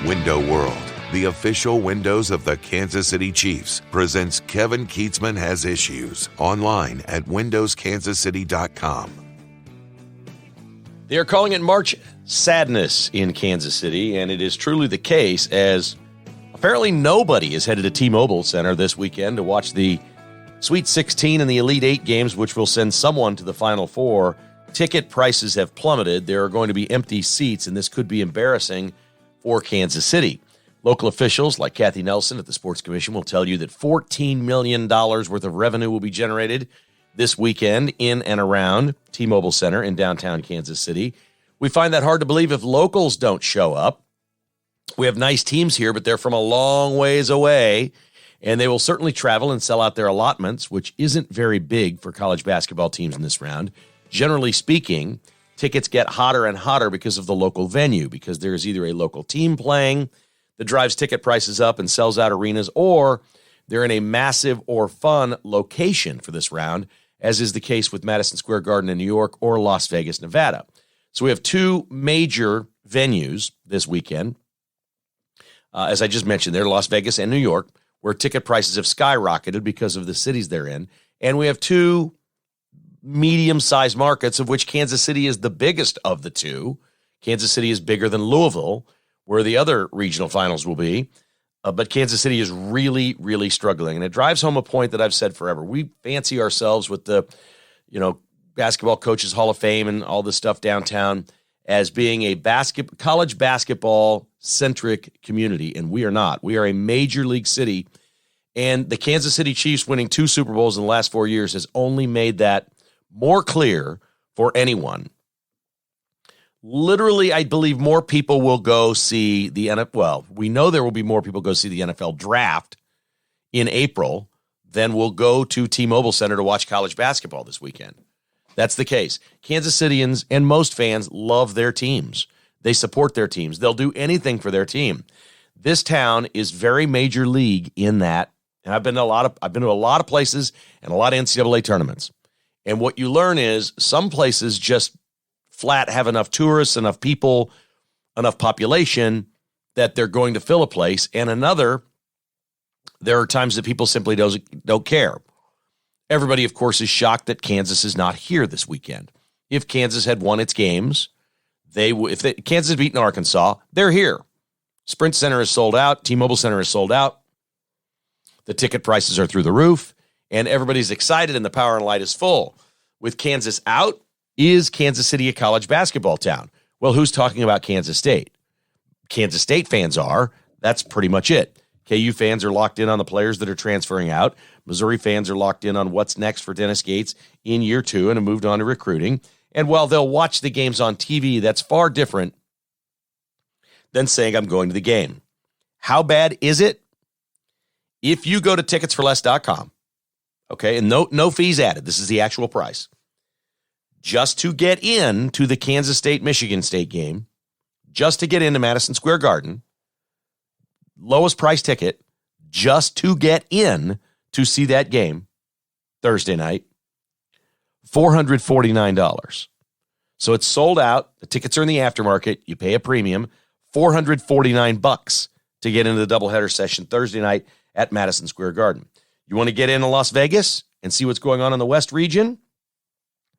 Window World, the official windows of the Kansas City Chiefs, presents Kevin Keatsman Has Issues online at windowskansascity.com. They are calling it March Sadness in Kansas City, and it is truly the case, as apparently nobody is headed to T-Mobile Center this weekend to watch the Sweet 16 and the Elite 8 games, which will send someone to the Final Four. Ticket prices have plummeted. There are going to be empty seats, and this could be embarrassing for Kansas City. Local officials like Kathy Nelson at the Sports Commission will tell you that $14 million worth of revenue will be generated this weekend in and around T-Mobile Center in downtown Kansas City. We find that hard to believe if locals don't show up. We have nice teams here, but they're from a long ways away, and they will certainly travel and sell out their allotments, which isn't very big for college basketball teams in this round. Generally speaking, tickets get hotter and hotter because of the local venue, because there is either a local team playing that drives ticket prices up and sells out arenas, or they're in a massive or fun location for this round, as is the case with Madison Square Garden in New York or Las Vegas, Nevada. So we have two major venues this weekend. As I just mentioned, they're Las Vegas and New York, where ticket prices have skyrocketed because of the cities they're in. And we have two medium-sized markets, of which Kansas City is the biggest of the two. Kansas City is bigger than Louisville, where the other regional finals will be. But Kansas City is really, really struggling. And it drives home a point that I've said forever. We fancy ourselves with the, Basketball Coaches Hall of Fame and all this stuff downtown as being a college basketball-centric community, and we are not. We are a major league city, and the Kansas City Chiefs winning 2 Super Bowls in the last 4 years has only made that more clear for anyone. Literally, I believe more people will go see the NFL. Well, we know there will be more people go see the NFL draft in April than will go to T-Mobile Center to watch college basketball this weekend. That's the case. Kansas Cityans and most fans love their teams. They support their teams. They'll do anything for their team. This town is very major league in that. And I've been to a lot of places and a lot of NCAA tournaments. And what you learn is some places just flat have enough tourists, enough people, enough population that they're going to fill a place. And another, there are times that people simply don't care. Everybody, of course, is shocked that Kansas is not here this weekend. If Kansas had won its games, Kansas had beaten Arkansas, they're here. Sprint Center is sold out. T-Mobile Center is sold out. The ticket prices are through the roof, and everybody's excited, and the power and light is full. With Kansas out, is Kansas City a college basketball town? Well, who's talking about Kansas State? Kansas State fans are. That's pretty much it. KU fans are locked in on the players that are transferring out. Missouri fans are locked in on what's next for Dennis Gates in year 2 and have moved on to recruiting. And while they'll watch the games on TV, that's far different than saying I'm going to the game. How bad is it? If you go to ticketsforless.com, okay, and no fees added, this is the actual price, just to get in to the Kansas State-Michigan State game, just to get into Madison Square Garden, lowest price ticket, just to get in to see that game Thursday night, $449. So it's sold out. The tickets are in the aftermarket. You pay a premium, $449 to get into the doubleheader session Thursday night at Madison Square Garden. You want to get into Las Vegas and see what's going on in the West region?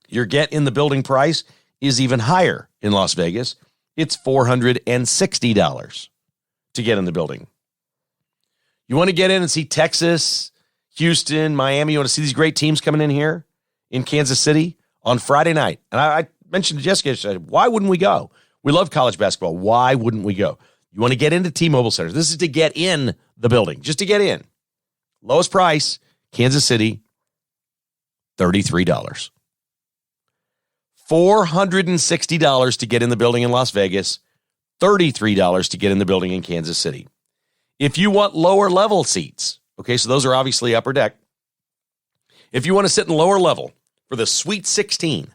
Your get in the building price is even higher in Las Vegas. It's $460 to get in the building. You want to get in and see Texas, Houston, Miami. You want to see these great teams coming in here in Kansas City on Friday night. And I mentioned to Jessica, she said, why wouldn't we go? We love college basketball. Why wouldn't we go? You want to get into T-Mobile Center. This is to get in the building, just to get in. Lowest price, Kansas City, $33. $460 to get in the building in Las Vegas, $33 to get in the building in Kansas City. If you want lower level seats, okay, so those are obviously upper deck. If you want to sit in lower level for the Sweet 16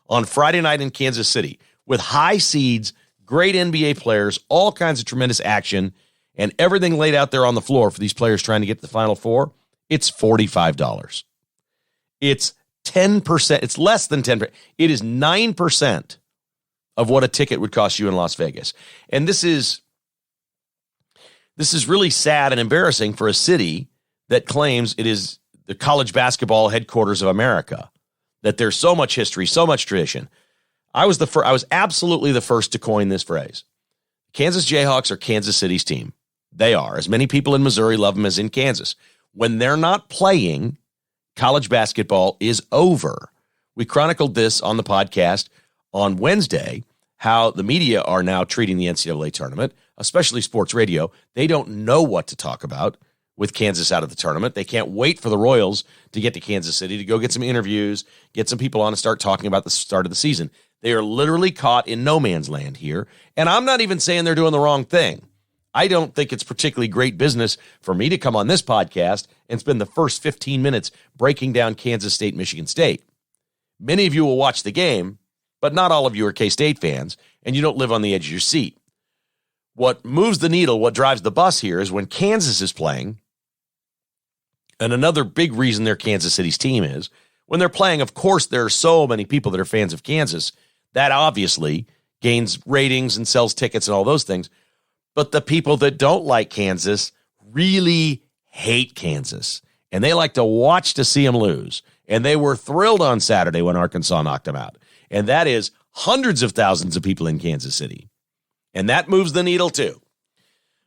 on Friday night in Kansas City with high seeds, great NBA players, all kinds of tremendous action, and everything laid out there on the floor for these players trying to get to the Final Four, it's $45. It's 10%. It's less than 10%. It is 9% of what a ticket would cost you in Las Vegas. And this is This is really sad and embarrassing for a city that claims it is the college basketball headquarters of America, that there's so much history, so much tradition. I was absolutely the first to coin this phrase. Kansas Jayhawks are Kansas City's team. They are. As many people in Missouri love them as in Kansas. When they're not playing, college basketball is over. We chronicled this on the podcast on Wednesday, how the media are now treating the NCAA tournament, especially sports radio. They don't know what to talk about with Kansas out of the tournament. They can't wait for the Royals to get to Kansas City to go get some interviews, get some people on and start talking about the start of the season. They are literally caught in no man's land here. And I'm not even saying they're doing the wrong thing. I don't think it's particularly great business for me to come on this podcast and spend the first 15 minutes breaking down Kansas State, Michigan State. Many of you will watch the game, but not all of you are K-State fans, and you don't live on the edge of your seat. What moves the needle, what drives the bus here is when Kansas is playing, and another big reason they're Kansas City's team is, when they're playing, of course, there are so many people that are fans of Kansas. That obviously gains ratings and sells tickets and all those things. But the people that don't like Kansas really hate Kansas. And they like to watch to see them lose. And they were thrilled on Saturday when Arkansas knocked them out. And that is hundreds of thousands of people in Kansas City. And that moves the needle too.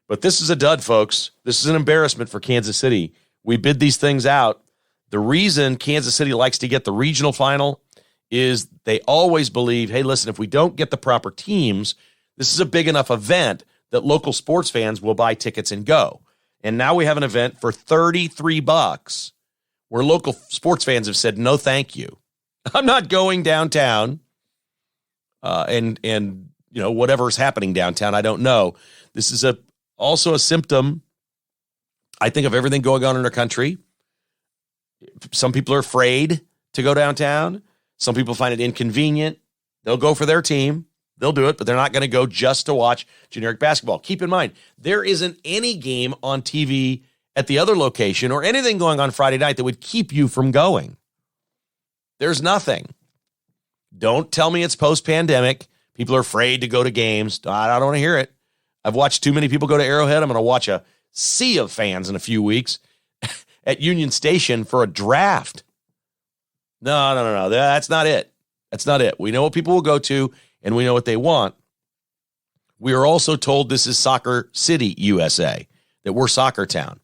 But this is a dud, folks. This is an embarrassment for Kansas City. We bid these things out. The reason Kansas City likes to get the regional final is they always believe, hey, listen, if we don't get the proper teams, this is a big enough event that local sports fans will buy tickets and go. And now we have an event for $33 where local sports fans have said, no, thank you. I'm not going downtown and you know, whatever's happening downtown, I don't know. This is also a symptom, I think, of everything going on in our country. Some people are afraid to go downtown. Some people find it inconvenient. They'll go for their team. They'll do it, but they're not going to go just to watch generic basketball. Keep in mind, there isn't any game on TV at the other location or anything going on Friday night that would keep you from going. There's nothing. Don't tell me it's post-pandemic. People are afraid to go to games. I don't want to hear it. I've watched too many people go to Arrowhead. I'm going to watch a sea of fans in a few weeks at Union Station for a draft. No. That's not it. That's not it. We know what people will go to, and we know what they want. We are also told this is Soccer City, USA, that we're soccer town.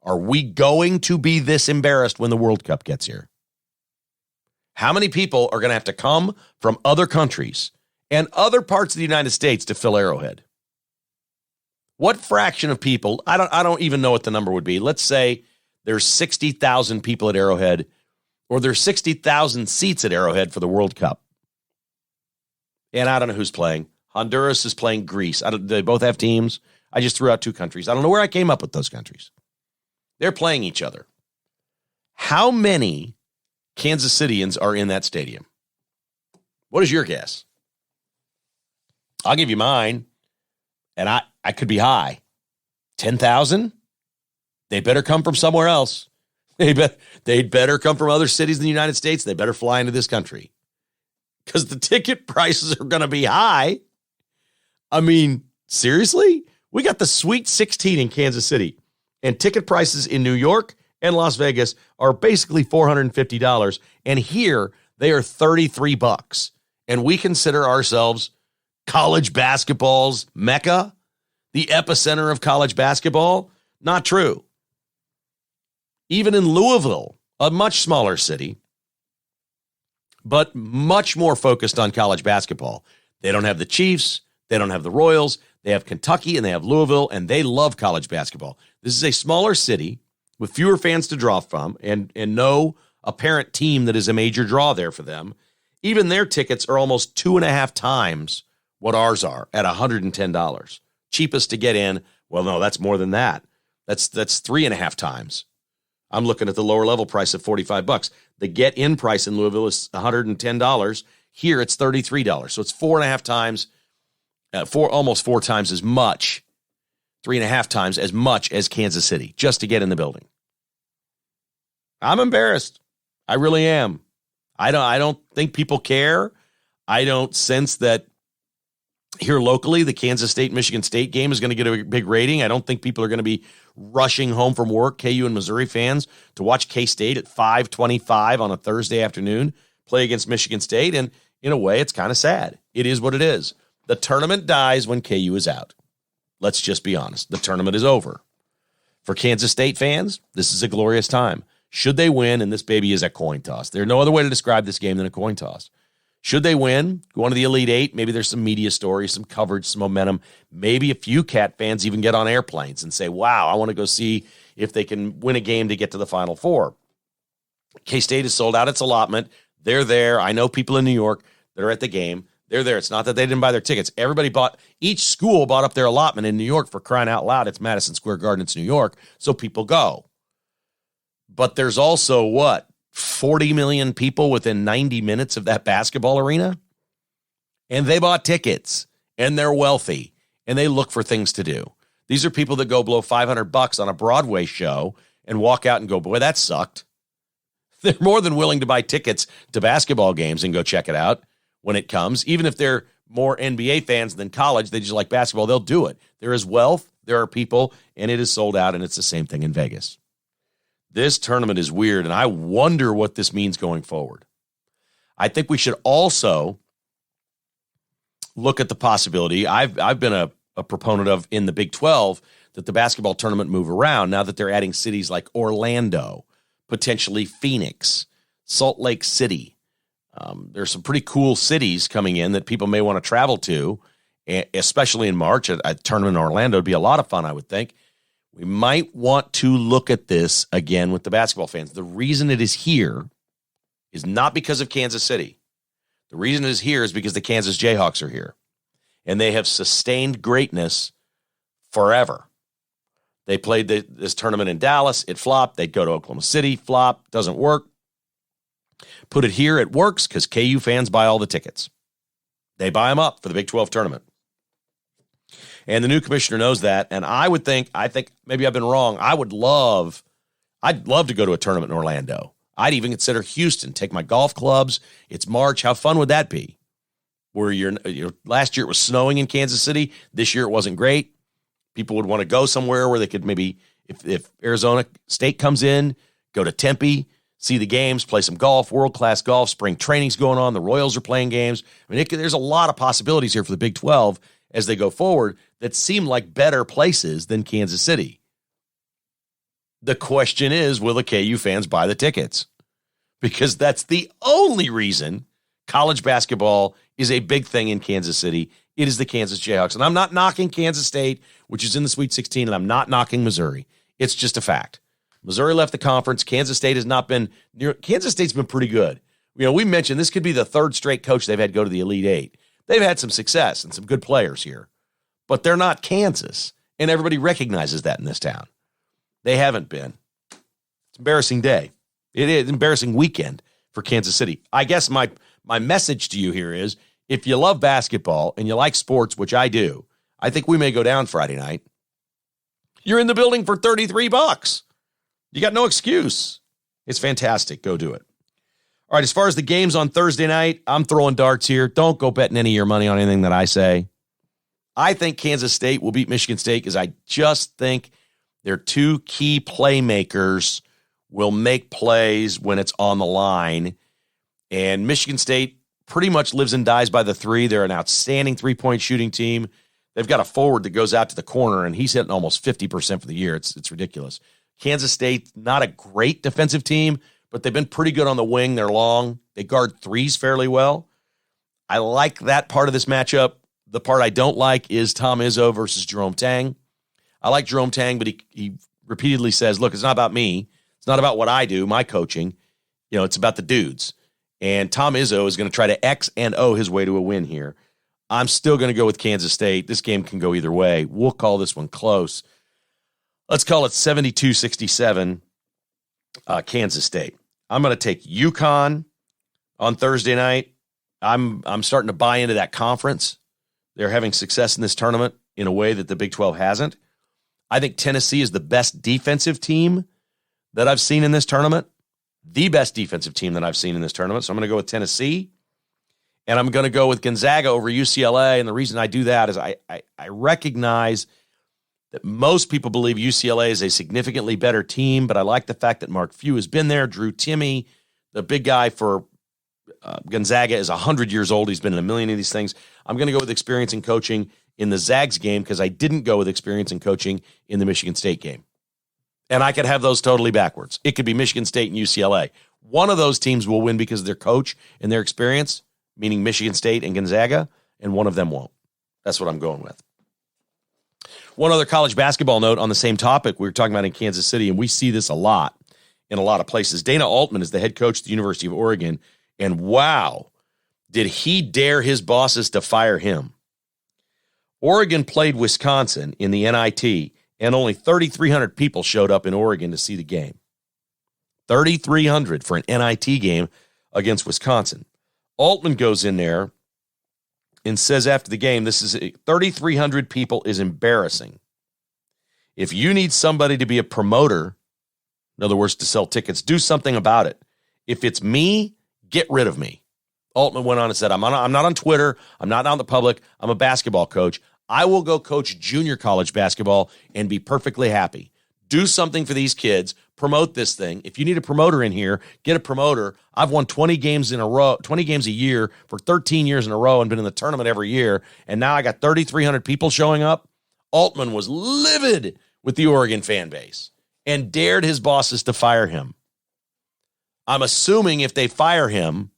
Are we going to be this embarrassed when the World Cup gets here? How many people are going to have to come from other countries and other parts of the United States to fill Arrowhead? What fraction of people, I don't even know what the number would be. Let's say there's 60,000 people at Arrowhead, or there's 60,000 seats at Arrowhead for the World Cup. And I don't know who's playing. Honduras is playing Greece. They both have teams. I just threw out two countries. I don't know where I came up with those countries. They're playing each other. How many Kansas Cityans are in that stadium? What is your guess? I'll give you mine, and I could be high. 10,000? They better come from somewhere else. They'd better come from other cities in the United States. They better fly into this country because the ticket prices are going to be high. I mean, seriously? We got the Sweet 16 in Kansas City, and ticket prices in New York and Las Vegas are basically $450, and here they are $33. And we consider ourselves college basketball's mecca, the epicenter of college basketball. Not true. Even in Louisville, a much smaller city, but much more focused on college basketball. They don't have the Chiefs. They don't have the Royals. They have Kentucky and they have Louisville, and they love college basketball. This is a smaller city with fewer fans to draw from and no apparent team that is a major draw there for them. Even their tickets are almost 2.5 times what ours are at $110. Cheapest to get in. Well, no, that's more than that. That's 3.5 times. I'm looking at the lower level price of $45. The get-in price in Louisville is $110. Here it's $33. So it's 4.5 times, almost 4 times as much, 3.5 times as much as Kansas City just to get in the building. I'm embarrassed. I really am. I don't think people care. I don't sense that Here locally, the Kansas State-Michigan State game is going to get a big rating. I don't think people are going to be rushing home from work, KU and Missouri fans, to watch K-State at 5:25 on a Thursday afternoon play against Michigan State. And in a way, it's kind of sad. It is what it is. The tournament dies when KU is out. Let's just be honest. The tournament is over. For Kansas State fans, this is a glorious time. Should they win, and this baby is a coin toss. There's no other way to describe this game than a coin toss. Should they win, go on to the Elite Eight, maybe there's some media stories, some coverage, some momentum. Maybe a few Cat fans even get on airplanes and say, wow, I want to go see if they can win a game to get to the Final Four. K-State has sold out its allotment. They're there. I know people in New York that are at the game. They're there. It's not that they didn't buy their tickets. Each school bought up their allotment in New York, for crying out loud. It's Madison Square Garden. It's New York. So people go. But there's also, 40 million people within 90 minutes of that basketball arena? And they bought tickets, and they're wealthy, and they look for things to do. These are people that go blow $500 on a Broadway show and walk out and go, boy, that sucked. They're more than willing to buy tickets to basketball games and go check it out when it comes. Even if they're more NBA fans than college, they just like basketball, they'll do it. There is wealth, there are people, and it is sold out, and it's the same thing in Vegas. This tournament is weird, and I wonder what this means going forward. I think we should also look at the possibility. I've been a proponent of, in the Big 12, that the basketball tournament move around now that they're adding cities like Orlando, potentially Phoenix, Salt Lake City. There's some pretty cool cities coming in that people may want to travel to, especially in March. A tournament in Orlando would be a lot of fun, I would think. We might want to look at this again with the basketball fans. The reason it is here is not because of Kansas City. The reason it is here is because the Kansas Jayhawks are here, and they have sustained greatness forever. They played this tournament in Dallas. It flopped. They'd go to Oklahoma City. Flop. Doesn't work. Put it here. It works because KU fans buy all the tickets. They buy them up for the Big 12 tournament. And the new commissioner knows that. And I think maybe I've been wrong. I'd love to go to a tournament in Orlando. I'd even consider Houston, take my golf clubs. It's March. How fun would that be? Where last year it was snowing in Kansas City. This year it wasn't great. People would want to go somewhere where they could maybe, if Arizona State comes in, go to Tempe, see the games, play some golf, world-class golf. Spring training's going on. The Royals are playing games. I mean, there's a lot of possibilities here for the Big 12 as they go forward that seem like better places than Kansas City. The question is, will the KU fans buy the tickets? Because that's the only reason college basketball is a big thing in Kansas City. It is the Kansas Jayhawks. And I'm not knocking Kansas State, which is in the Sweet 16, and I'm not knocking Missouri. It's just a fact. Missouri left the conference. Kansas State has not been near. Kansas State's been pretty good. We mentioned this could be the third straight coach they've had go to the Elite Eight. They've had some success and some good players here, but they're not Kansas, and everybody recognizes that in this town. They haven't been. It's an embarrassing day. It is an embarrassing weekend for Kansas City. I guess my message to you here is, if you love basketball and you like sports, which I do, I think we may go down Friday night. You're in the building for $33. You got no excuse. It's fantastic. Go do it. All right, as far as the games on Thursday night, I'm throwing darts here. Don't go betting any of your money on anything that I say. I think Kansas State will beat Michigan State because I just think their two key playmakers will make plays when it's on the line. And Michigan State pretty much lives and dies by the three. They're an outstanding three-point shooting team. They've got a forward that goes out to the corner, and he's hitting almost 50% for the year. It's ridiculous. Kansas State, not a great defensive team, but they've been pretty good on the wing. They're long. They guard threes fairly well. I like that part of this matchup. The part I don't like is Tom Izzo versus Jerome Tang. I like Jerome Tang, but he repeatedly says, look, it's not about me. It's not about what I do, my coaching. It's about the dudes. And Tom Izzo is going to try to X and O his way to a win here. I'm still going to go with Kansas State. This game can go either way. We'll call this one close. Let's call it 72-67, Kansas State. I'm going to take UConn on Thursday night. I'm starting to buy into that conference. They're having success in this tournament in a way that the Big 12 hasn't. I think Tennessee is the best defensive team that I've seen in this tournament. The best defensive team that I've seen in this tournament. So I'm going to go with Tennessee. And I'm going to go with Gonzaga over UCLA. And the reason I do that is I recognize that most people believe UCLA is a significantly better team, but I like the fact that Mark Few has been there. Drew Timme, the big guy for Gonzaga, is 100 years old. He's been in a million of these things. I'm going to go with experience in coaching in the Zags game because I didn't go with experience in coaching in the Michigan State game. And I could have those totally backwards. It could be Michigan State and UCLA. One of those teams will win because of their coach and their experience, meaning Michigan State and Gonzaga, and one of them won't. That's what I'm going with. One other college basketball note on the same topic we were talking about in Kansas City, and we see this a lot in a lot of places. Dana Altman is the head coach at the University of Oregon, and wow, did he dare his bosses to fire him. Oregon played Wisconsin in the NIT, and only 3,300 people showed up in Oregon to see the game. 3,300 for an NIT game against Wisconsin. Altman goes in there and says after the game, this is 3,300 people is embarrassing. If you need somebody to be a promoter, in other words, to sell tickets, do something about it. If it's me, get rid of me. Altman went on and said, I'm not on Twitter. I'm not out in the public. I'm a basketball coach. I will go coach junior college basketball and be perfectly happy. Do something for these kids. Promote this thing. If you need a promoter in here, get a promoter. I've won 20 games in a row, 20 games a year for 13 years in a row and been in the tournament every year. And now I got 3,300 people showing up. Altman was livid with the Oregon fan base and dared his bosses to fire him. I'm assuming if they fire him,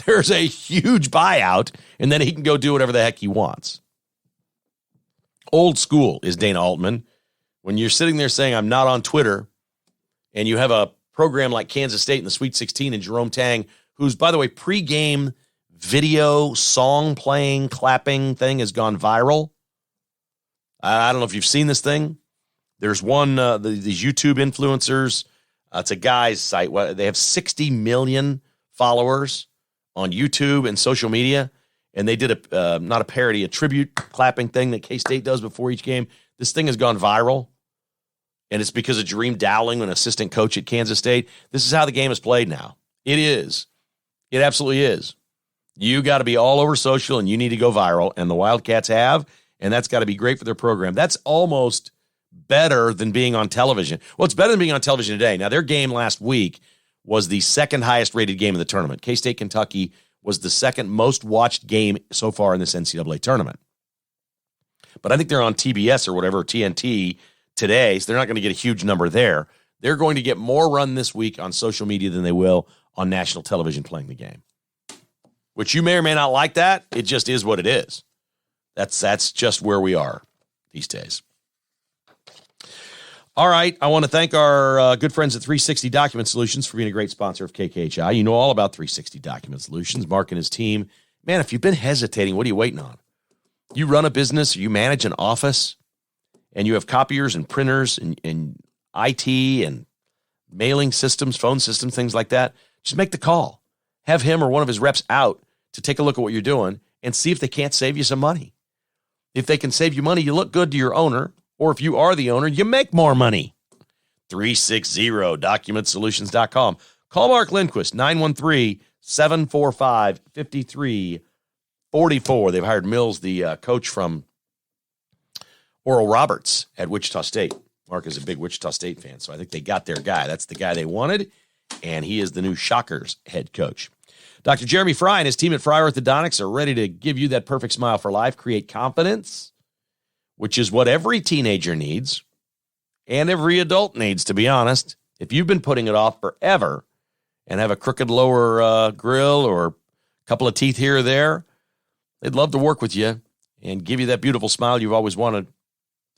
there's a huge buyout and then he can go do whatever the heck he wants. Old school is Dana Altman. When you're sitting there saying, I'm not on Twitter, and you have a program like Kansas State in the Sweet 16 and Jerome Tang, who's, by the way, pregame video, song playing, clapping thing has gone viral. I don't know if you've seen this thing. There's one, these YouTube influencers. It's a guy's site. They have 60 million followers on YouTube and social media. And they did not a parody, a tribute clapping thing that K-State does before each game. This thing has gone viral. And it's because of Jareem Dowling, an assistant coach at Kansas State. This is how the game is played now. It is. It absolutely is. You got to be all over social, and you need to go viral, and the Wildcats have, and that's got to be great for their program. That's almost better than being on television. Well, it's better than being on television today. Now, their game last week was the second highest-rated game in the tournament. K-State, Kentucky was the second most-watched game so far in this NCAA tournament. But I think they're on TBS or whatever, TNT, today, so they're not going to get a huge number there. They're going to get more run this week on social media than they will on national television playing the game. Which you may or may not like that. It just is what it is. That's just where we are these days. All right, I want to thank our good friends at 360 Document Solutions for being a great sponsor of KKHI. You know all about 360 Document Solutions. Mark and his team. Man, if you've been hesitating, what are you waiting on? You run a business, or you manage an office, and you have copiers and printers and IT and mailing systems, phone systems, things like that, just make the call. Have him or one of his reps out to take a look at what you're doing and see if they can't save you some money. If they can save you money, you look good to your owner, or if you are the owner, you make more money. 360documentsolutions.com. Call Mark Lindquist, 913-745-5344. They've hired Mills, the coach from Oral Roberts at Wichita State. Mark is a big Wichita State fan, so I think they got their guy. That's the guy they wanted, and he is the new Shockers head coach. Dr. Jeremy Fry and his team at Fry Orthodontics are ready to give you that perfect smile for life, create confidence, which is what every teenager needs and every adult needs, to be honest. If you've been putting it off forever and have a crooked lower grill or a couple of teeth here or there, they'd love to work with you and give you that beautiful smile you've always wanted.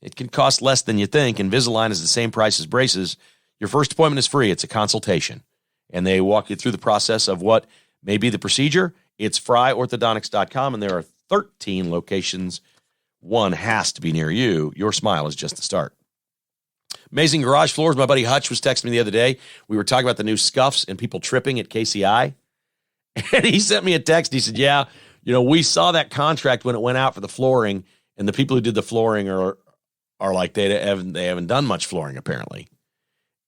It can cost less than you think, and Invisalign is the same price as braces. Your first appointment is free. It's a consultation, and they walk you through the process of what may be the procedure. It's fryorthodontics.com, and there are 13 locations. One has to be near you. Your smile is just the start. Amazing Garage Floors. My buddy Hutch was texting me the other day. We were talking about the new scuffs and people tripping at KCI, and he sent me a text. He said, yeah, we saw that contract when it went out for the flooring, and the people who did the flooring are like they haven't done much flooring apparently.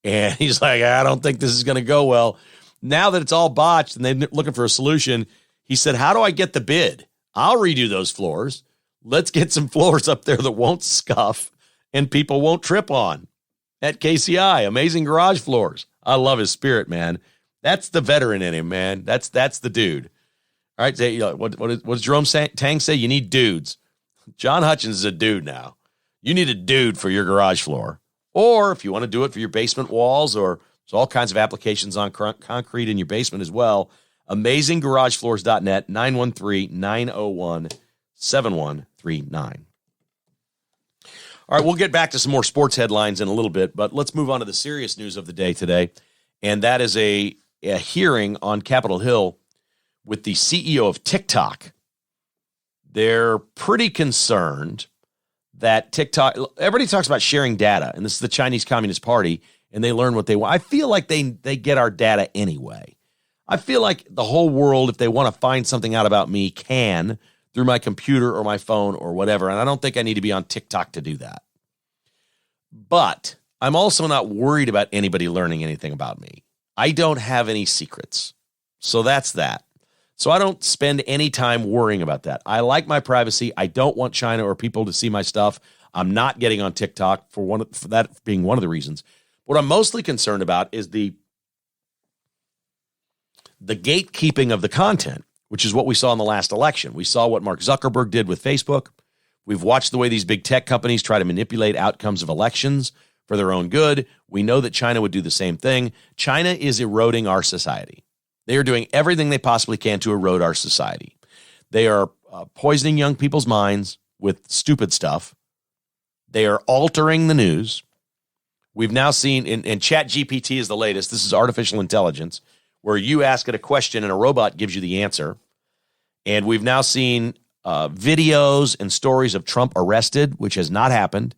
And he's like, I don't think this is going to go well. Now that it's all botched and they're looking for a solution, He said, how do I get the bid? I'll redo those floors. Let's get some floors up there that won't scuff and people won't trip on at KCI. Amazing garage floors. I love his spirit, man. That's the veteran in him, man. That's the dude. All right, what does Jerome Tang say? You need dudes. John Hutchins is a dude now. You need a dude for your garage floor. Or if you want to do it for your basement walls, or there's all kinds of applications on concrete in your basement as well. AmazingGarageFloors.net, 913-901-7139. All right, we'll get back to some more sports headlines in a little bit, but let's move on to the serious news of the day today, and that is a hearing on Capitol Hill with the CEO of TikTok. They're pretty concerned that TikTok, everybody talks about sharing data, and this is the Chinese Communist Party, and they learn what they want. I feel like they get our data anyway. I feel like the whole world, if they want to find something out about me, can through my computer or my phone or whatever, and I don't think I need to be on TikTok to do that. But I'm also not worried about anybody learning anything about me. I don't have any secrets, so that's that. So I don't spend any time worrying about that. I like my privacy. I don't want China or people to see my stuff. I'm not getting on TikTok for that being one of the reasons. What I'm mostly concerned about is the gatekeeping of the content, which is what we saw in the last election. We saw what Mark Zuckerberg did with Facebook. We've watched the way these big tech companies try to manipulate outcomes of elections for their own good. We know that China would do the same thing. China is eroding our society. They are doing everything they possibly can to erode our society. They are poisoning young people's minds with stupid stuff. They are altering the news. We've now seen, and ChatGPT is the latest. This is artificial intelligence, where you ask it a question and a robot gives you the answer. And we've now seen videos and stories of Trump arrested, which has not happened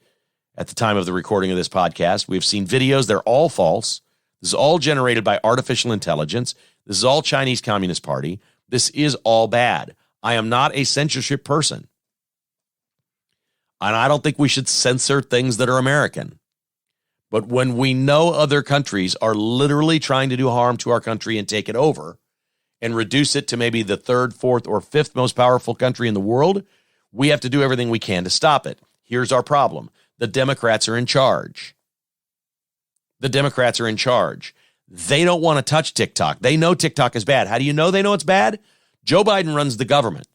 at the time of the recording of this podcast. We've seen videos. They're all false. This is all generated by artificial intelligence. This is all Chinese Communist Party. This is all bad. I am not a censorship person. And I don't think we should censor things that are American. But when we know other countries are literally trying to do harm to our country and take it over and reduce it to maybe the third, fourth, or fifth most powerful country in the world, we have to do everything we can to stop it. Here's our problem. The Democrats are in charge. The Democrats are in charge. They don't want to touch TikTok. They know TikTok is bad. How do you know they know it's bad? Joe Biden runs the government.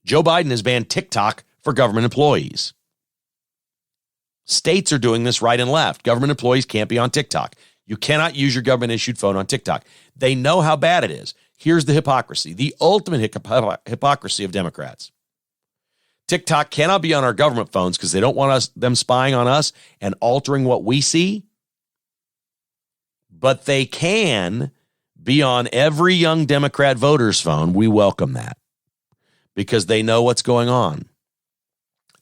Joe Biden has banned TikTok for government employees. States are doing this right and left. Government employees can't be on TikTok. You cannot use your government-issued phone on TikTok. They know how bad it is. Here's the hypocrisy, the ultimate hypocrisy of Democrats. TikTok cannot be on our government phones because they don't want them spying on us and altering what we see. But they can be on every young Democrat voter's phone. We welcome that because they know what's going on.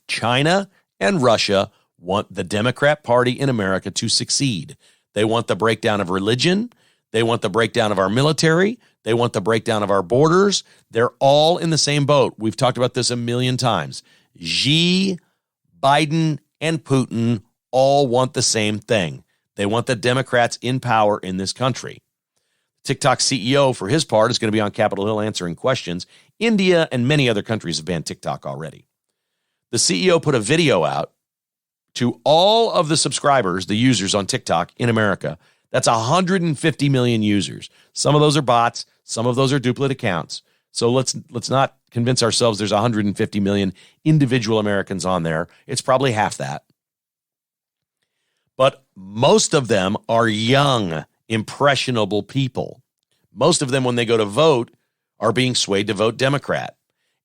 China and Russia want the Democrat Party in America to succeed. They want the breakdown of religion. They want the breakdown of our military. They want the breakdown of our borders. They're all in the same boat. We've talked about this a million times. Xi, Biden, and Putin all want the same thing. They want the Democrats in power in this country. TikTok CEO, for his part, is going to be on Capitol Hill answering questions. India and many other countries have banned TikTok already. The CEO put a video out to all of the subscribers, the users on TikTok in America. That's 150 million users. Some of those are bots. Some of those are duplicate accounts. So let's not convince ourselves there's 150 million individual Americans on there. It's probably half that. But most of them are young, impressionable people. Most of them, when they go to vote, are being swayed to vote Democrat.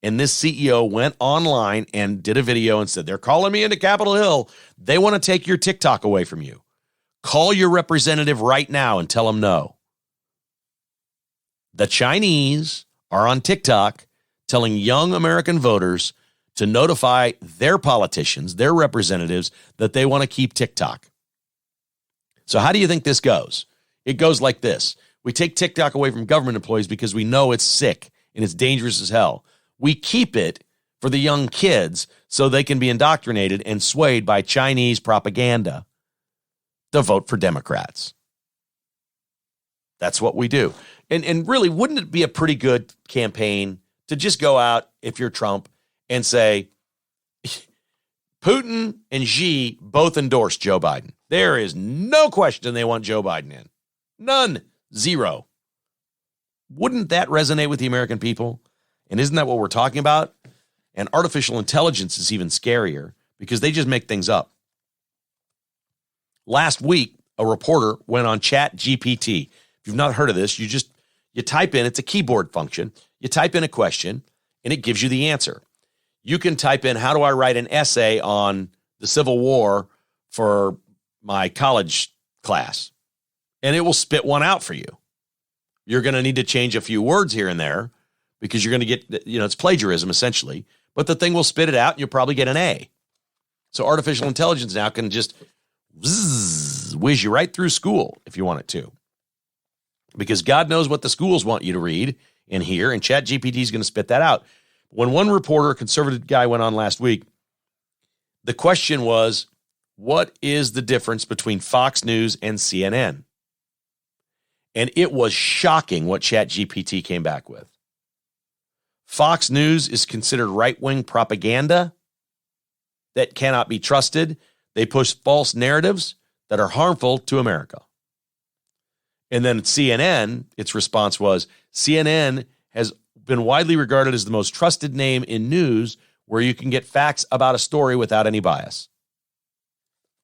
And this CEO went online and did a video and said, they're calling me into Capitol Hill. They want to take your TikTok away from you. Call your representative right now and tell them no. The Chinese are on TikTok telling young American voters to notify their politicians, their representatives, that they want to keep TikTok. So how do you think this goes? It goes like this. We take TikTok away from government employees because we know it's sick and it's dangerous as hell. We keep it for the young kids so they can be indoctrinated and swayed by Chinese propaganda to vote for Democrats. That's what we do. And really, wouldn't it be a pretty good campaign to just go out, if you're Trump, and say, Putin and Xi both endorse Joe Biden. There is no question they want Joe Biden in. None. Zero. Wouldn't that resonate with the American people? And isn't that what we're talking about? And artificial intelligence is even scarier because they just make things up. Last week, a reporter went on ChatGPT. If you've not heard of this, you type in, it's a keyboard function. You type in a question and it gives you the answer. You can type in, how do I write an essay on the Civil War for my college class? And it will spit one out for you. You're going to need to change a few words here and there because you're going to get, it's plagiarism essentially, but the thing will spit it out and you'll probably get an A. So artificial intelligence now can just whiz you right through school if you want it to. Because God knows what the schools want you to read and hear, and ChatGPT is going to spit that out. When one reporter, a conservative guy, went on last week, the question was, what is the difference between Fox News and CNN? And it was shocking what ChatGPT came back with. Fox News is considered right-wing propaganda that cannot be trusted. They push false narratives that are harmful to America. And then CNN, its response was, CNN has been widely regarded as the most trusted name in news where you can get facts about a story without any bias.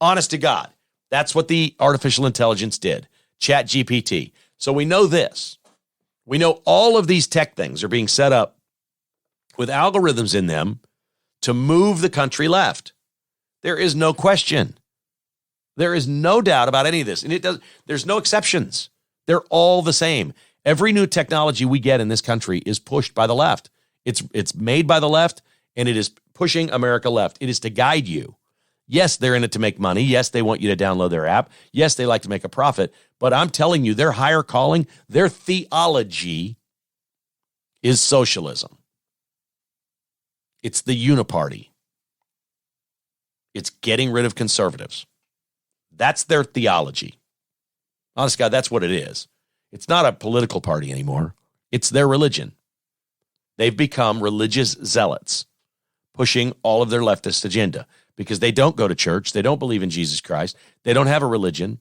Honest to God, that's what the artificial intelligence did, ChatGPT. So we know this. We know all of these tech things are being set up with algorithms in them to move the country left. There is no question. There is no doubt about any of this. And there's no exceptions. They're all the same. Every new technology we get in this country is pushed by the left. It's made by the left, and it is pushing America left. It is to guide you. Yes, they're in it to make money. Yes, they want you to download their app. Yes, they like to make a profit. But I'm telling you, their higher calling, their theology is socialism. It's the uniparty. It's getting rid of conservatives. That's their theology. Honest to God, that's what it is. It's not a political party anymore. It's their religion. They've become religious zealots, pushing all of their leftist agenda because they don't go to church. They don't believe in Jesus Christ. They don't have a religion.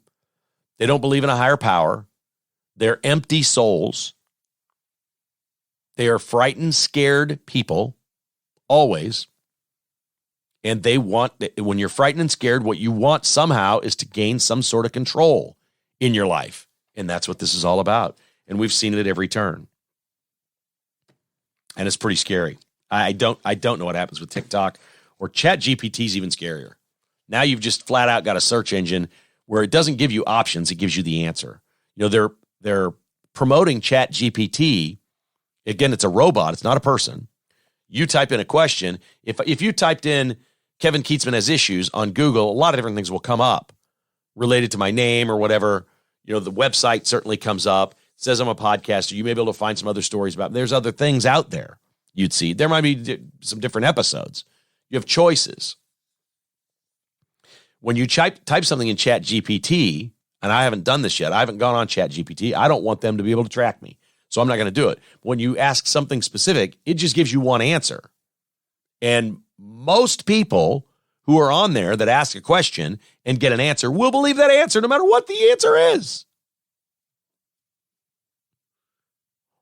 They don't believe in a higher power. They're empty souls. They are frightened, scared people, always. And they want, when you're frightened and scared, what you want somehow is to gain some sort of control in your life. And that's what this is all about. And we've seen it at every turn. And it's pretty scary. I don't know what happens with TikTok or ChatGPT is even scarier. Now you've just flat out got a search engine where it doesn't give you options, it gives you the answer. You know, they're promoting ChatGPT. Again, it's a robot, it's not a person. You type in a question. If you typed in Kevin Keatsman has issues on Google, a lot of different things will come up related to my name or whatever. You know, the website certainly comes up. It says I'm a podcaster. You may be able to find some other stories about. There's other things out there you'd see. There might be some different episodes. You have choices. When you type something in ChatGPT, and I haven't done this yet. I haven't gone on ChatGPT. I don't want them to be able to track me. So I'm not going to do it. When you ask something specific, it just gives you one answer. And most people who are on there that ask a question and get an answer will believe that answer no matter what the answer is.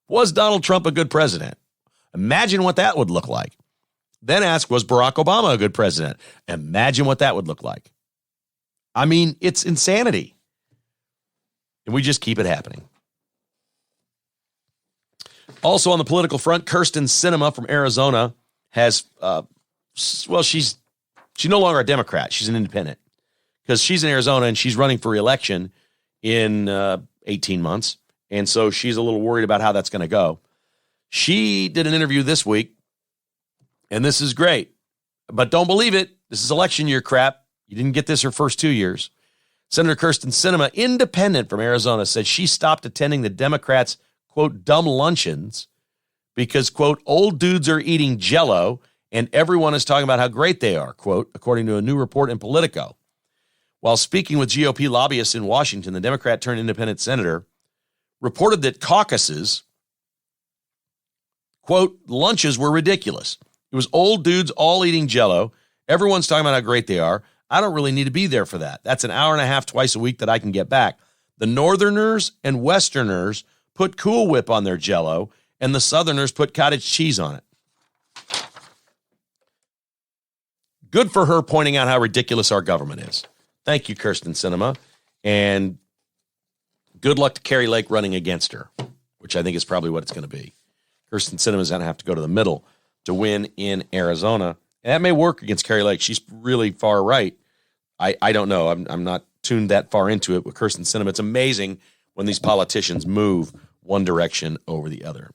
Was Donald Trump a good president? Imagine what that would look like. Then ask, was Barack Obama a good president? Imagine what that would look like. I mean, it's insanity. And we just keep it happening. Also on the political front, Kyrsten Sinema from Arizona has, she's no longer a Democrat. She's an independent because she's in Arizona and she's running for re-election in 18 months. And so she's a little worried about how that's going to go. She did an interview this week, and this is great. But don't believe it. This is election year crap. You didn't get this her first 2 years. Senator Kyrsten Sinema, independent from Arizona, said she stopped attending the Democrats' quote, dumb luncheons because, quote, old dudes are eating Jell-O and everyone is talking about how great they are, quote, according to a new report in Politico. While speaking with GOP lobbyists in Washington, the Democrat turned independent senator reported that caucuses, quote, lunches were ridiculous. It was old dudes all eating Jell-O. Everyone's talking about how great they are. I don't really need to be there for that. That's an hour and a half twice a week that I can get back. The Northerners and Westerners put Cool Whip on their Jell-O, and the Southerners put cottage cheese on it. Good for her pointing out how ridiculous our government is. Thank you, Kyrsten Sinema. And good luck to Kari Lake running against her, which I think is probably what it's going to be. Kyrsten Sinema is going to have to go to the middle to win in Arizona. And that may work against Kari Lake. She's really far right. I don't know. I'm not tuned that far into it with Kyrsten Sinema. It's amazing when these politicians move one direction over the other.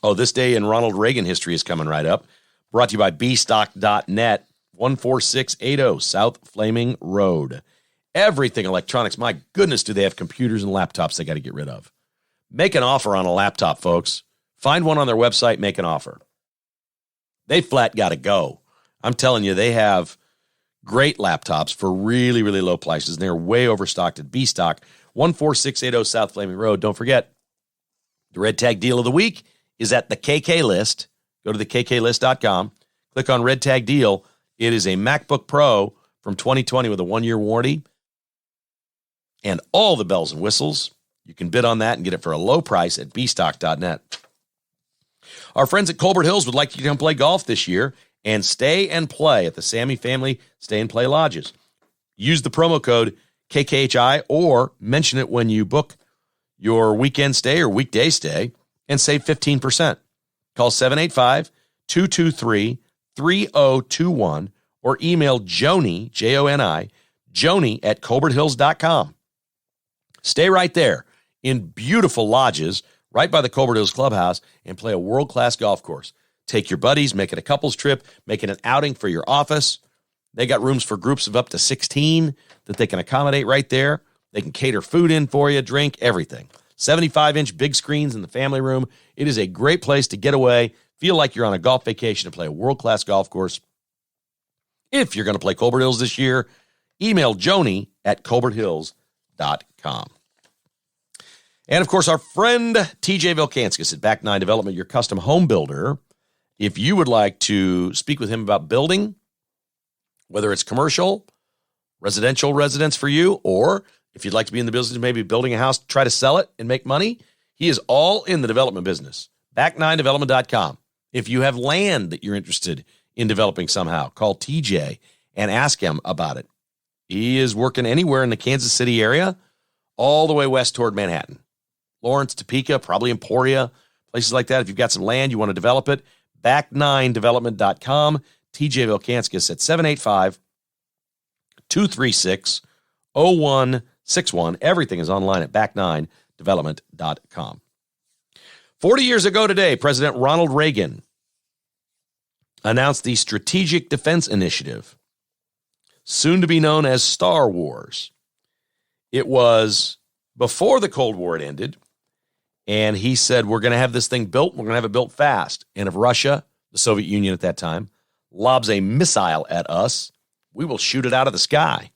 Oh, this day in Ronald Reagan history is coming right up. Brought to you by bstock.net, 14680 South Flaming Road. Everything electronics. My goodness, do they have computers and laptops they got to get rid of. Make an offer on a laptop, folks. Find one on their website, make an offer. They flat got to go. I'm telling you, they have great laptops for really, really low prices. They're way overstocked at bstock, 14680 South Flaming Road. Don't forget, the Red Tag Deal of the Week is at the KK List. Go to the kklist.com. Click on Red Tag Deal. It is a MacBook Pro from 2020 with a 1-year warranty and all the bells and whistles. You can bid on that and get it for a low price at bstock.net. Our friends at Colbert Hills would like you to come play golf this year and stay and play at the Sammy Family Stay and Play Lodges. Use the promo code KKHI or mention it when you book your weekend stay or weekday stay and save 15%. Call 785-223-3021 or email Joni, Joni, Joni at colberthills.com. Stay right there in beautiful lodges right by the Colbert Hills Clubhouse and play a world-class golf course. Take your buddies, make it a couples trip, make it an outing for your office. They got rooms for groups of up to 16 that they can accommodate right there. They can cater food in for you, drink, everything. 75-inch big screens in the family room. It is a great place to get away, feel like you're on a golf vacation, and play a world-class golf course. If you're going to play Colbert Hills this year, email Joni at colberthills.com. And, of course, our friend TJ Vilkanskas at Back 9 Development, your custom home builder. If you would like to speak with him about building, whether it's commercial, residential residence for you, or if you'd like to be in the business, maybe building a house, try to sell it and make money, he is all in the development business. Back9development.com. If you have land that you're interested in developing somehow, call TJ and ask him about it. He is working anywhere in the Kansas City area, all the way west toward Manhattan. Lawrence, Topeka, probably Emporia, places like that. If you've got some land, you want to develop it, back9development.com. TJ Vilkanskas at 785-236-0161. Everything is online at back9development.com. 40 years ago today, President Ronald Reagan announced the Strategic Defense Initiative, soon to be known as Star Wars. It was before the Cold War had ended, and he said, we're going to have this thing built, we're going to have it built fast. And if Russia, the Soviet Union at that time, lobs a missile at us, we will shoot it out of the sky.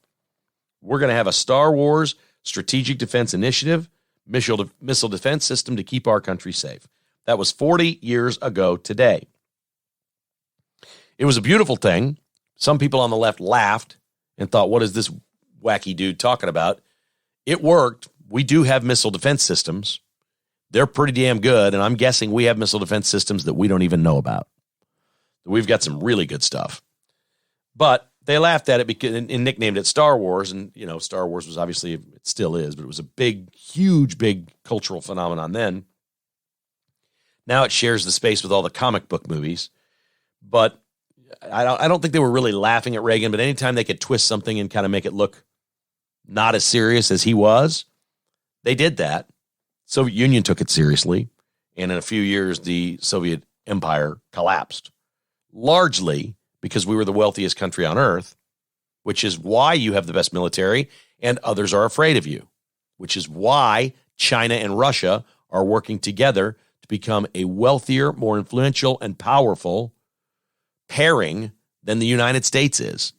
We're going to have a Star Wars Strategic Defense Initiative, missile defense system to keep our country safe. That was 40 years ago today. It was a beautiful thing. Some people on the left laughed and thought, what is this wacky dude talking about? It worked. We do have missile defense systems. They're pretty damn good, and I'm guessing we have missile defense systems that we don't even know about. We've got some really good stuff. But they laughed at it and nicknamed it Star Wars, and, you know, Star Wars was obviously, it still is, but it was a big, huge, big cultural phenomenon then. Now it shares the space with all the comic book movies. But I don't think they were really laughing at Reagan, but anytime they could twist something and kind of make it look not as serious as he was, they did that. Soviet Union took it seriously, and in a few years, the Soviet Empire collapsed, largely because we were the wealthiest country on earth, which is why you have the best military, and others are afraid of you, which is why China and Russia are working together to become a wealthier, more influential, and powerful pairing than the United States is.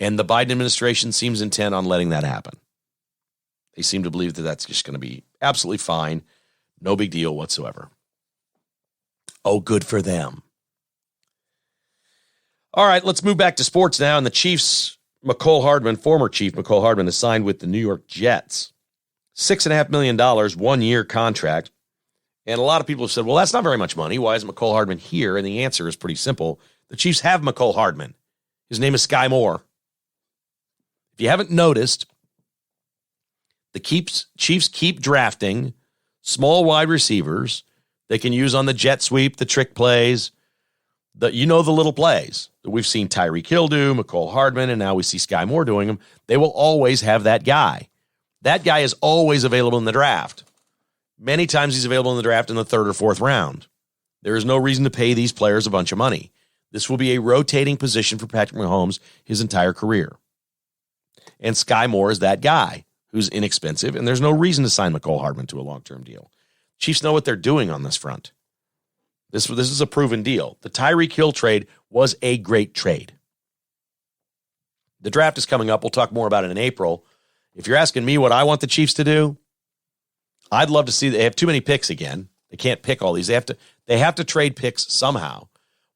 And the Biden administration seems intent on letting that happen. They seem to believe that that's just going to be absolutely fine. No big deal whatsoever. Oh, good for them. All right, let's move back to sports now. And the Chiefs, former Chief McCole Hardman, is signed with the New York Jets. $6.5 million, 1-year contract. And a lot of people have said, well, that's not very much money. Why is McCole Hardman here? And the answer is pretty simple. The Chiefs have McCole Hardman. His name is Sky Moore. If you haven't noticed, the Chiefs keep drafting small wide receivers they can use on the jet sweep, the trick plays, the little plays that we've seen Tyreek Hill do, McCole Hardman, and now we see Sky Moore doing them. They will always have that guy. That guy is always available in the draft. Many times he's available in the draft in the 3rd or 4th round. There is no reason to pay these players a bunch of money. This will be a rotating position for Patrick Mahomes his entire career. And Sky Moore is that guy who's inexpensive, and there's no reason to sign McCole Hardman to a long-term deal. Chiefs know what they're doing on this front. This is a proven deal. The Tyreek Hill trade was a great trade. The draft is coming up. We'll talk more about it in April. If you're asking me what I want the Chiefs to do, I'd love to see they have too many picks again. They can't pick all these. They have to trade picks somehow.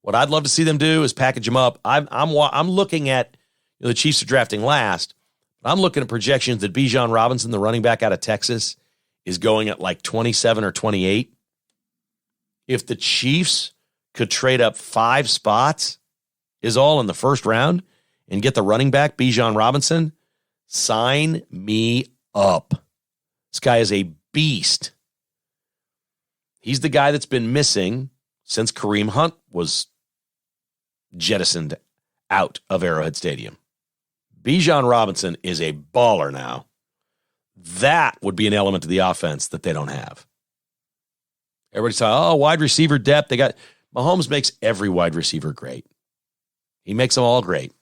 What I'd love to see them do is package them up. I'm looking at, the Chiefs are drafting last. But I'm looking at projections that Bijan Robinson, the running back out of Texas, is going at like 27 or 28. If the Chiefs could trade up 5 spots, is all in the 1st round, and get the running back Bijan Robinson, sign me up. This guy is a beast. He's the guy that's been missing since Kareem Hunt was jettisoned out of Arrowhead Stadium. Bijan Robinson is a baller now. That would be an element to the offense that they don't have. Everybody's talking, wide receiver depth. Mahomes makes every wide receiver great. He makes them all great.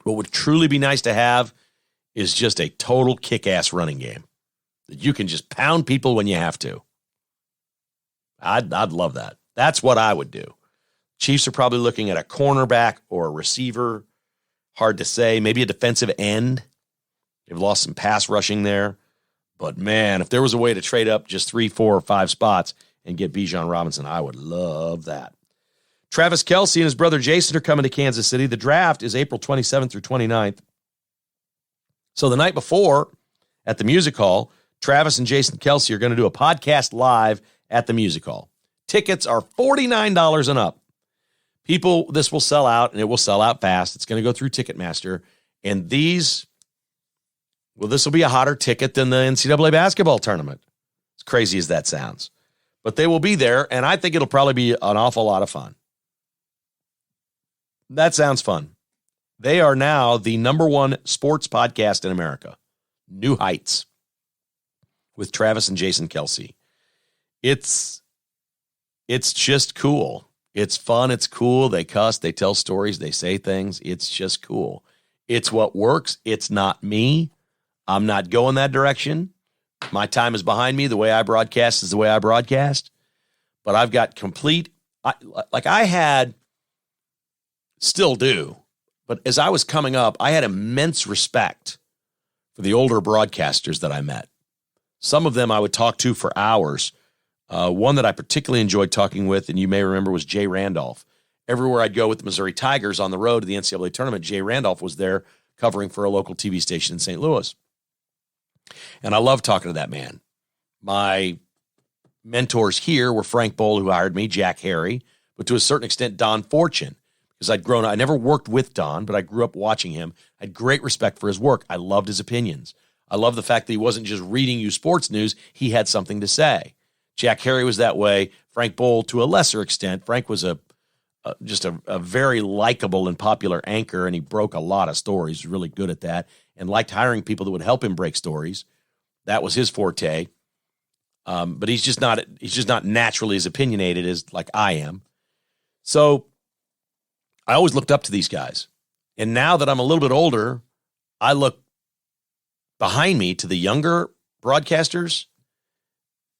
What would truly be nice to have is just a total kick-ass running game that you can just pound people when you have to. I'd love that. That's what I would do. Chiefs are probably looking at a cornerback or a receiver. Hard to say. Maybe a defensive end. They've lost some pass rushing there. But, man, if there was a way to trade up just 3, 4, or 5 spots and get Bijan Robinson, I would love that. Travis Kelce and his brother Jason are coming to Kansas City. The draft is April 27th through 29th. So the night before at the Music Hall, Travis and Jason Kelce are going to do a podcast live at the Music Hall. Tickets are $49 and up. This will sell out, and it will sell out fast. It's going to go through Ticketmaster. And this will be a hotter ticket than the NCAA basketball tournament. As crazy as that sounds. But they will be there, and I think it'll probably be an awful lot of fun. That sounds fun. They are now the #1 sports podcast in America. New heights. With Travis and Jason Kelce. It's just cool. It's fun. It's cool. They cuss. They tell stories. They say things. It's just cool. It's what works. It's not me. I'm not going that direction. My time is behind me. The way I broadcast is the way I broadcast. But I've got still do. But as I was coming up, I had immense respect for the older broadcasters that I met. Some of them I would talk to for hours. One that I particularly enjoyed talking with, and you may remember, was Jay Randolph. Everywhere I'd go with the Missouri Tigers on the road to the NCAA tournament, Jay Randolph was there covering for a local TV station in St. Louis. And I love talking to that man. My mentors here were Frank Bowl, who hired me, Jack Harry, but to a certain extent, Don Fortune, because I never worked with Don, but I grew up watching him. I had great respect for his work. I loved his opinions. I love the fact that he wasn't just reading you sports news. He had something to say. Jack Harry was that way. Frank Bowl, to a lesser extent. Frank was just a very likable and popular anchor, and he broke a lot of stories. He was really good at that and liked hiring people that would help him break stories. That was his forte. But he's just not naturally as opinionated as like I am. So I always looked up to these guys. And now that I'm a little bit older, I look behind me to the younger broadcasters,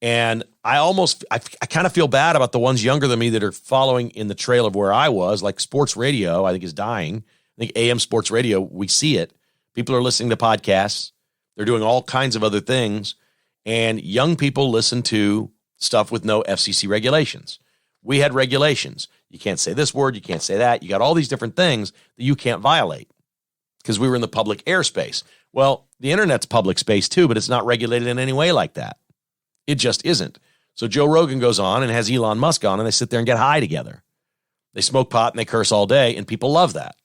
and I kind of feel bad about the ones younger than me that are following in the trail of where I was. Like sports radio, I think, is dying. I think AM sports radio, we see it. People are listening to podcasts. They're doing all kinds of other things. And young people listen to stuff with no FCC regulations. We had regulations. You can't say this word. You can't say that. You got all these different things that you can't violate because we were in the public airspace. Well, the internet's public space too, but it's not regulated in any way like that. It just isn't. So Joe Rogan goes on and has Elon Musk on, and they sit there and get high together. They smoke pot and they curse all day, and people love that.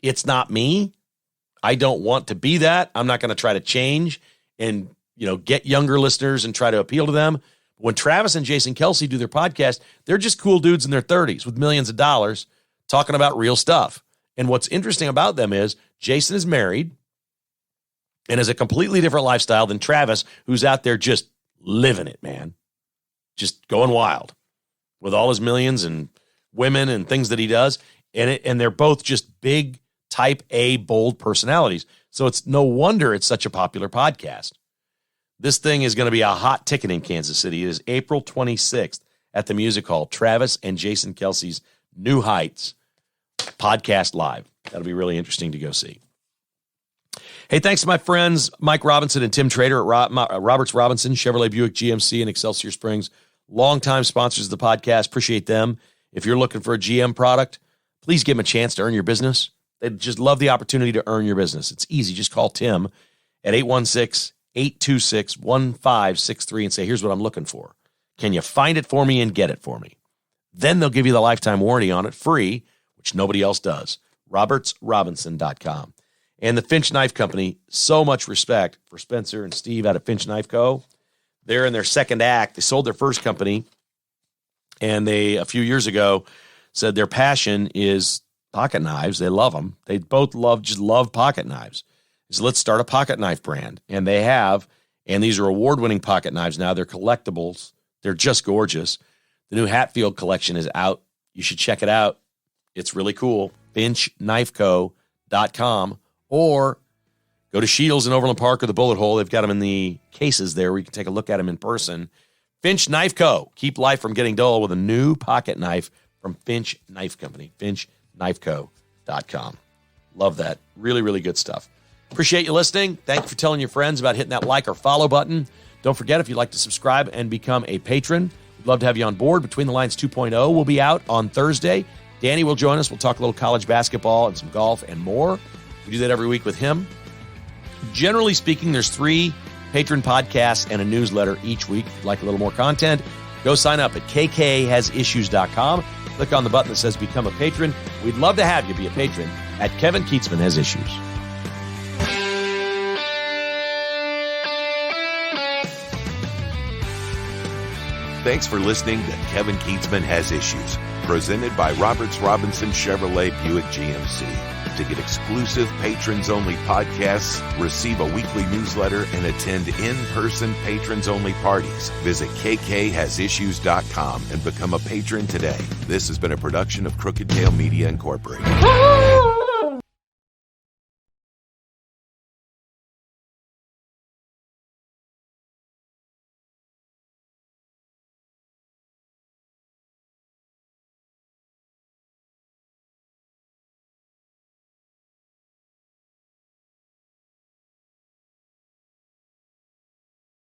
It's not me. I don't want to be that. I'm not going to try to change and, get younger listeners and try to appeal to them. When Travis and Jason Kelce do their podcast, they're just cool dudes in their 30s with millions of dollars talking about real stuff. And what's interesting about them is Jason is married and has a completely different lifestyle than Travis, who's out there just living it, man. Just going wild with all his millions and women and things that he does. And they're both just big, type A, bold personalities. So it's no wonder it's such a popular podcast. This thing is going to be a hot ticket in Kansas City. It is April 26th at the Music Hall. Travis and Jason Kelce's New Heights podcast live. That'll be really interesting to go see. Hey, thanks to my friends Mike Robinson and Tim Trader at Roberts Robinson, Chevrolet Buick GMC in Excelsior Springs. Longtime sponsors of the podcast. Appreciate them. If you're looking for a GM product, please give them a chance to earn your business. They'd just love the opportunity to earn your business. It's easy. Just call Tim at 816-826-1563 and say, here's what I'm looking for. Can you find it for me and get it for me? Then they'll give you the lifetime warranty on it free, which nobody else does. RobertsRobinson.com. And the Finch Knife Company, so much respect for Spencer and Steve out of Finch Knife Co. They're in their second act. They sold their first company, and they, a few years ago, said their passion is pocket knives. They love them. They both love pocket knives. So let's start a pocket knife brand. And they have, and these are award-winning pocket knives now. They're collectibles. They're just gorgeous. The new Hatfield collection is out. You should check it out. It's really cool. FinchKnifeCo.com, or go to Shields in Overland Park or the Bullet Hole. They've got them in the cases there where you can take a look at them in person. Finch Knife Co. Keep life from getting dull with a new pocket knife from Finch Knife Company. FinchKnifeCo.com. Love that. Really, really good stuff. Appreciate you listening. Thank you for telling your friends about hitting that like or follow button. Don't forget, if you'd like to subscribe and become a patron, we'd love to have you on board. Between the Lines 2.0 will be out on Thursday. Danny will join us. We'll talk a little college basketball and some golf and more. We do that every week with him. Generally speaking, there's 3 patron podcasts and a newsletter each week. If you'd like a little more content, go sign up at kkhasissues.com. Click on the button that says Become a Patron. We'd love to have you be a patron at Kevin Keatsman Has Issues. Thanks for listening to Kevin Keatsman Has Issues, presented by Roberts Robinson Chevrolet Buick GMC. To get exclusive patrons-only podcasts, receive a weekly newsletter, and attend in-person patrons-only parties, visit kkhasissues.com and become a patron today. This has been a production of Crooked Tail Media Incorporated.